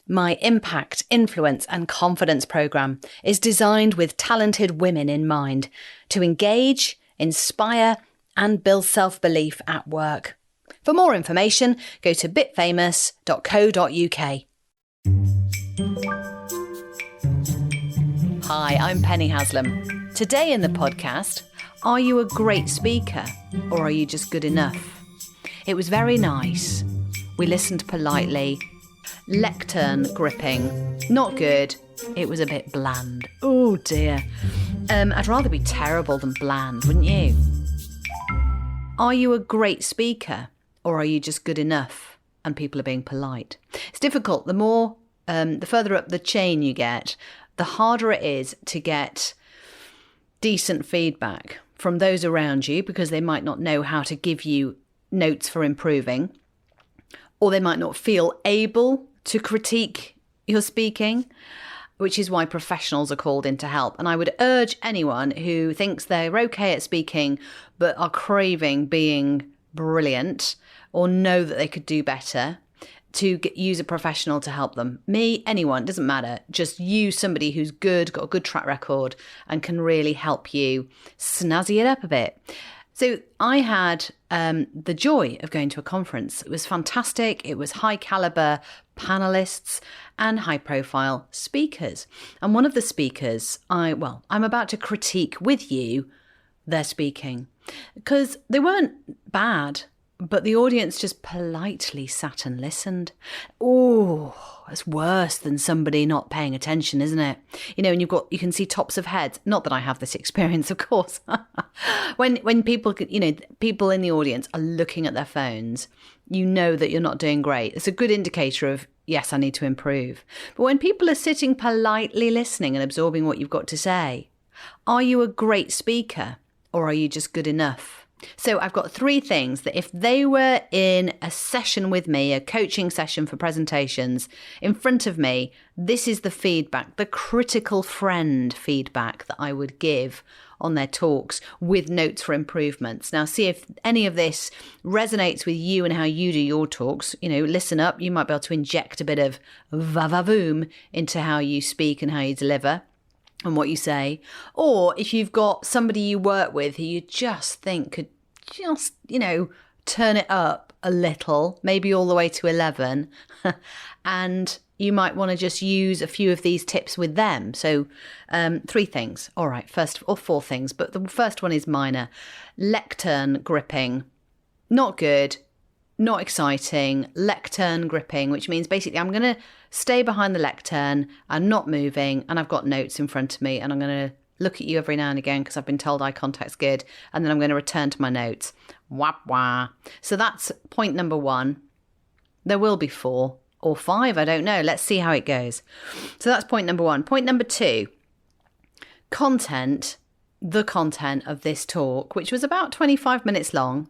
My Impact, Influence and Confidence programme is designed with talented women in mind to engage, inspire and build self-belief at work. For more information, go to bitfamous.co.uk. Hi, I'm Penny Haslam. Today in the podcast, are you a great speaker or are you just good enough? It was very nice. We listened politely. Lectern gripping. Not good. It was a bit bland. Oh dear. I'd rather be terrible than bland, wouldn't you? Are you a great speaker or are you just good enough and people are being polite? It's difficult. The further up the chain you get, the harder it is to get decent feedback from those around you because they might not know how to give you notes for improving, or they might not feel able to critique your speaking, which is why professionals are called in to help. And I would urge anyone who thinks they're okay at speaking but are craving being brilliant or know that they could do better to use a professional to help them. Me, anyone, doesn't matter. Just use somebody who's good, got a good track record and can really help you snazzy it up a bit. So I had the joy of going to a conference. It was fantastic. It was high caliber panelists and high profile speakers. And one of the speakers, I'm about to critique with you their speaking because they weren't bad, but the audience just politely sat and listened. Oh, it's worse than somebody not paying attention, isn't it? You know, and you can see tops of heads. Not that I have this experience, of course. when people, people in the audience are looking at their phones, you know that you're not doing great. It's a good indicator of, yes, I need to improve. But when people are sitting politely listening and absorbing what you've got to say, are you a great speaker or are you just good enough? So I've got 3 things that if they were in a session with me, a coaching session for presentations in front of me, this is the feedback, the critical friend feedback that I would give on their talks with notes for improvements. Now, see if any of this resonates with you and how you do your talks. You know, listen up. You might be able to inject a bit of va-va-voom into how you speak and how you deliver and what you say. Or if you've got somebody you work with who you just think could just, turn it up a little, maybe all the way to 11, and you might want to just use a few of these tips with them. So 3 things. All right, 4 things, but the first one is minor. Lectern gripping. Not good. Not exciting. Lectern gripping, which means basically I'm going to stay behind the lectern. I'm not moving and I've got notes in front of me and I'm going to look at you every now and again because I've been told eye contact's good. And then I'm going to return to my notes. Wah, wah. So that's point number 1. There will be 4 or 5. I don't know. Let's see how it goes. So that's point number 1. Point number 2, content, the content of this talk, which was about 25 minutes long.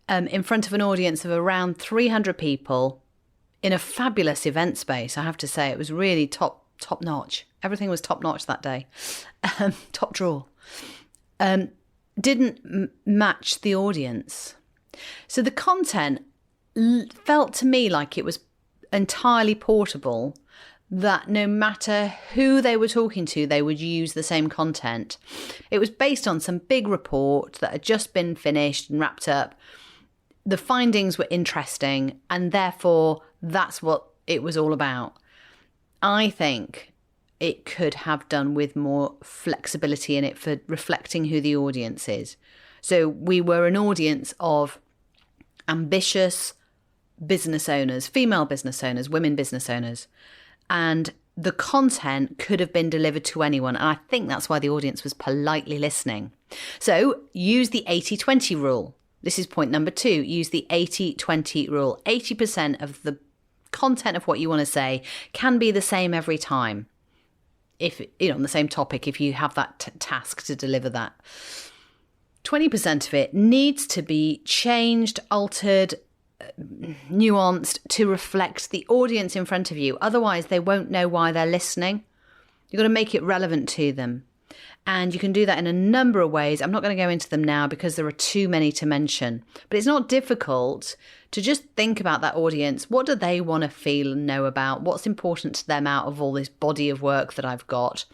In front of an audience of around 300 people in a fabulous event space. I have to say, it was really top notch. Everything was top notch that day. Top draw. Didn't match the audience. So the content felt to me like it was entirely portable, that no matter who they were talking to, they would use the same content. It was based on some big report that had just been finished and wrapped up. The findings were interesting, and therefore that's what it was all about. I think it could have done with more flexibility in it for reflecting who the audience is. So we were an audience of ambitious business owners, female business owners, women business owners, and the content could have been delivered to anyone. And I think that's why the audience was politely listening. So use the 80-20 rule. This is point number 2. Use the 80-20 rule. 80% of the content of what you want to say can be the same every time. If, on the same topic, if you have that task to deliver that. 20% of it needs to be changed, altered, nuanced to reflect the audience in front of you. Otherwise, they won't know why they're listening. You've got to make it relevant to them. And you can do that in a number of ways. I'm not going to go into them now because there are too many to mention. But it's not difficult to just think about that audience. What do they want to feel and know about? What's important to them out of all this body of work that I've got?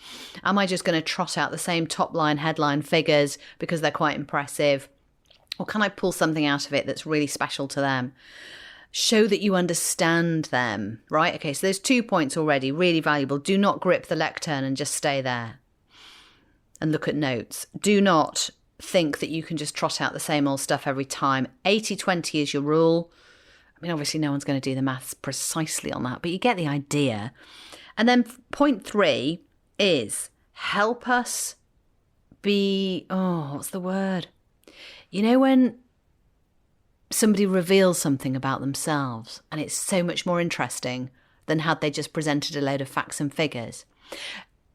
Am I just going to trot out the same top line, headline figures because they're quite impressive? Or can I pull something out of it that's really special to them? Show that you understand them, right? Okay, so there's 2 points already, really valuable. Do not grip the lectern and just stay there and look at notes. Do not think that you can just trot out the same old stuff every time. 80-20 is your rule. I mean, obviously no one's going to do the maths precisely on that, but you get the idea. And then point 3 is help us be, what's the word? You know, when somebody reveals something about themselves and it's so much more interesting than had they just presented a load of facts and figures.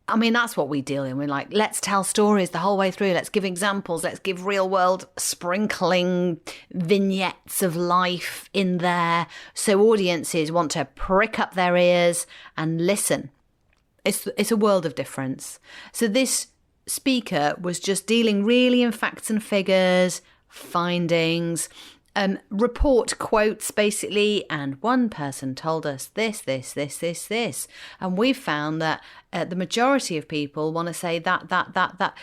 I mean, that's what we deal in. We're like, let's tell stories the whole way through. Let's give examples. Let's give real world sprinkling vignettes of life in there. So audiences want to prick up their ears and listen. It's a world of difference. So this speaker was just dealing really in facts and figures, findings, report quotes basically, and one person told us this. And we've found that the majority of people want to say that.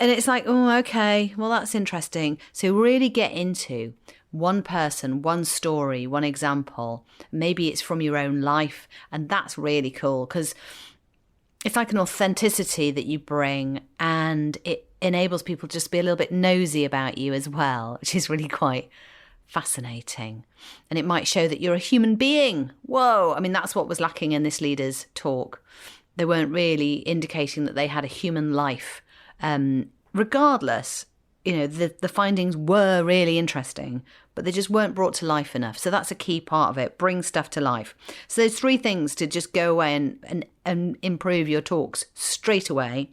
And it's like, oh, okay, well, that's interesting. So really get into one person, one story, one example. Maybe it's from your own life. And that's really cool because it's like an authenticity that you bring, and it enables people just to be a little bit nosy about you as well, which is really quite fascinating. And it might show that you're a human being. Whoa. I mean, that's what was lacking in this leader's talk. They weren't really indicating that they had a human life. Regardless, you know, the findings were really interesting, but they just weren't brought to life enough. So that's a key part of it. Bring stuff to life. So there's 3 things to just go away and improve your talks straight away.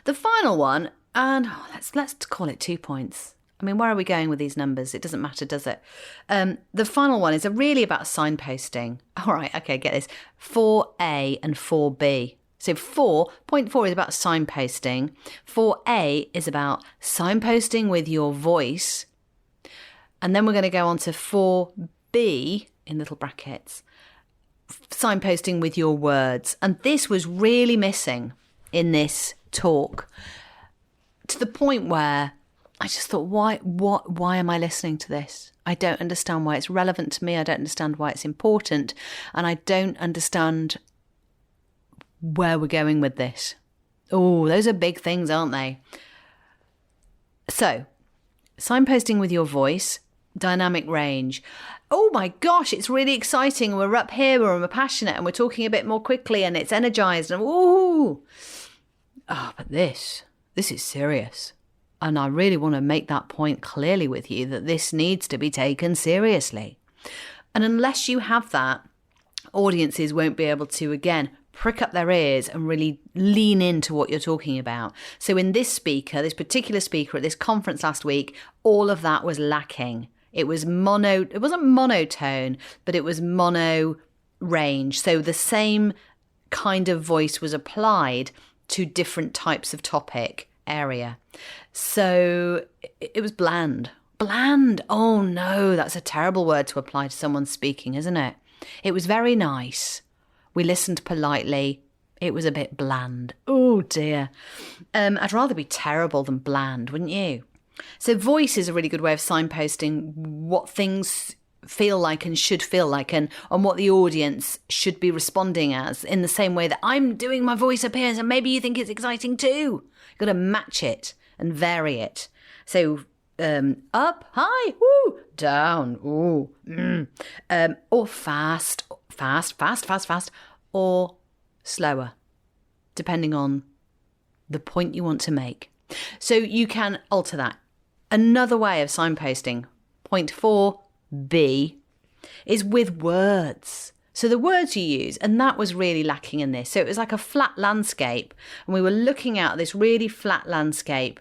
The final one, and let's call it 2 points. I mean, where are we going with these numbers? It doesn't matter, does it? The final one is really about signposting. All right, okay, get this. 4A and 4B. So 4.4 is about signposting. 4A is about signposting with your voice. And then we're going to go on to 4B, in little brackets, signposting with your words. And this was really missing in this talk, to the point where I just thought, why am I listening to this? I don't understand why it's relevant to me. I don't understand why it's important. And I don't understand where we're going with this. Oh, those are big things, aren't they? So, signposting with your voice, dynamic range. Oh my gosh, it's really exciting. We're up here and we're passionate and we're talking a bit more quickly and it's energized and ooh. Oh, but this is serious. And I really want to make that point clearly with you, that this needs to be taken seriously. And unless you have that, audiences won't be able to, again, prick up their ears and really lean into what you're talking about. So in this particular speaker at this conference last week, all of that was lacking. It wasn't monotone, but it was mono range. So the same kind of voice was applied to different types of topic area. So it was bland. Bland. Oh no, that's a terrible word to apply to someone speaking, isn't it? It was very nice. We listened politely. It was a bit bland. Oh dear. I'd rather be terrible than bland, wouldn't you? So voice is a really good way of signposting what things feel like and should feel like, and on what the audience should be responding as, in the same way that I'm doing my voice up here, and maybe you think it's exciting too. You've got to match it and vary it. So up, high, woo, down, ooh, or fast, or slower, depending on the point you want to make. So you can alter that. Another way of signposting, point 4B, is with words. So the words you use, and that was really lacking in this. So it was like a flat landscape, and we were looking at this really flat landscape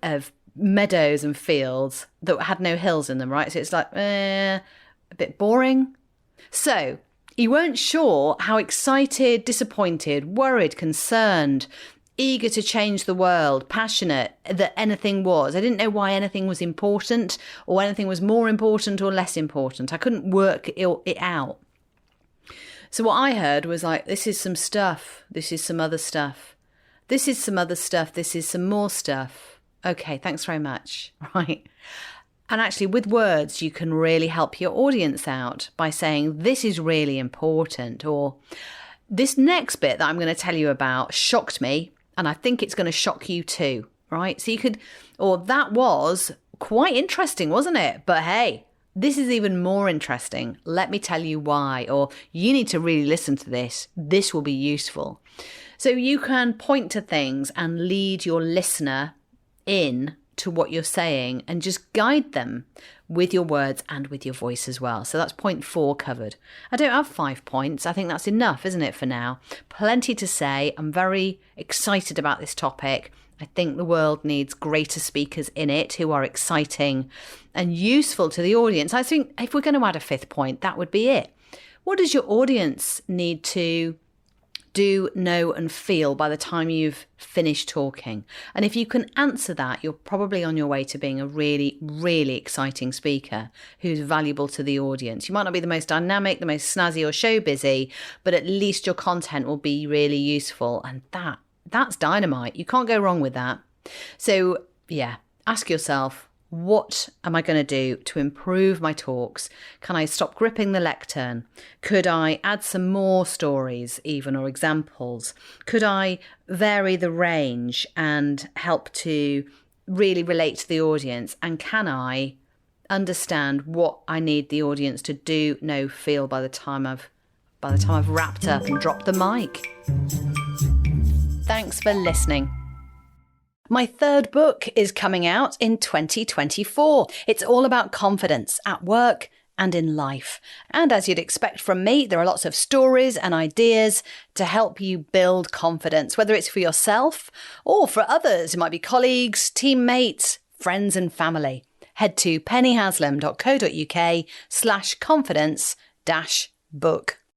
of meadows and fields that had no hills in them, right? So it's like a bit boring. So you weren't sure how excited, disappointed, worried, concerned, eager to change the world, passionate that anything was. I didn't know why anything was important or anything was more important or less important. I couldn't work it out. So what I heard was like, this is some stuff. This is some other stuff. This is some other stuff. This is some more stuff. Okay, thanks very much. Right. And actually with words, you can really help your audience out by saying, this is really important, or this next bit that I'm going to tell you about shocked me, and I think it's going to shock you too, right? So you could, or that was quite interesting, wasn't it? But hey, this is even more interesting. Let me tell you why, or you need to really listen to this. This will be useful. So you can point to things and lead your listener in to what you're saying and just guide them with your words and with your voice as well. So that's point 4 covered. I don't have 5 points. I think that's enough, isn't it, for now? Plenty to say. I'm very excited about this topic. I think the world needs greater speakers in it who are exciting and useful to the audience. I think if we're going to add a 5th point, that would be it. What does your audience need to do, know and feel by the time you've finished talking? And if you can answer that, you're probably on your way to being a really, really exciting speaker who's valuable to the audience. You might not be the most dynamic, the most snazzy or show busy, but at least your content will be really useful. And that's dynamite. You can't go wrong with that. So yeah, ask yourself, what am I going to do to improve my talks? Can I stop gripping the lectern? Could I add some more stories even, or examples? Could I vary the range and help to really relate to the audience? And can I understand what I need the audience to do, know, feel by the time I've wrapped up and dropped the mic? Thanks for listening. My 3rd book is coming out in 2024. It's all about confidence at work and in life. And as you'd expect from me, there are lots of stories and ideas to help you build confidence, whether it's for yourself or for others. It might be colleagues, teammates, friends and family. Head to pennyhaslam.co.uk/confidence-book.